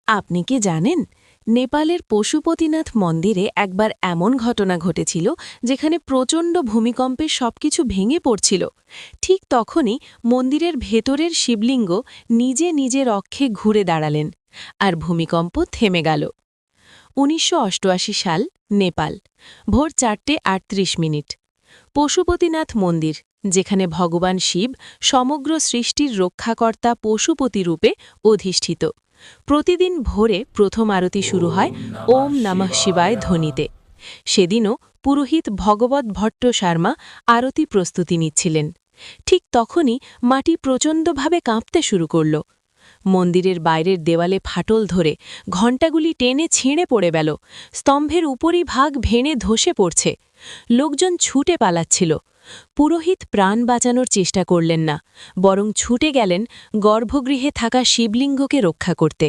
আপনি কি জানেন নেপালের পশুপতিনাথ মন্দিরে একবার এমন ঘটনা ঘটেছিল যেখানে প্রচণ্ড ভূমিকম্পে সবকিছু ভেঙে পড়ছিল। ঠিক তখনই মন্দিরের ভেতরের শিবলিঙ্গ নিজে নিজের অক্ষে ঘুরে দাঁড়ালেন আর ভূমিকম্প থেমে গেল। ১৯৮৮ সাল, নেপাল, ভোর ৪:৩৮। পশুপতিনাথ মন্দির, যেখানে ভগবান শিব সমগ্র সৃষ্টির রক্ষাকর্তা পশুপতি রূপে অধিষ্ঠিত। প্রতিদিন ভোরে প্রথম আরতি শুরু হয় ওম নমঃ শিবায় ধ্বনিতে। সেদিনও পুরোহিত ভগবত ভট্ট শর্মা আরতি প্রস্তুতি নিচ্ছিলেন। ঠিক তখনই মাটি প্রচণ্ডভাবে কাঁপতে শুরু করল। মন্দিরের বাইরের দেওয়ালে ফাটল ধরে ঘণ্টাগুলি টেনে ছিঁড়ে পড়ে গেল। স্তম্ভের উপরি ভাগ ভেঙে ধসে পড়ছে। লোকজন ছুটে পালাচ্ছিল। পুরোহিত প্রাণ বাঁচানোর চেষ্টা করলেন না, বরং ছুটে গেলেন গর্ভগৃহে থাকা শিবলিঙ্গকে রক্ষা করতে।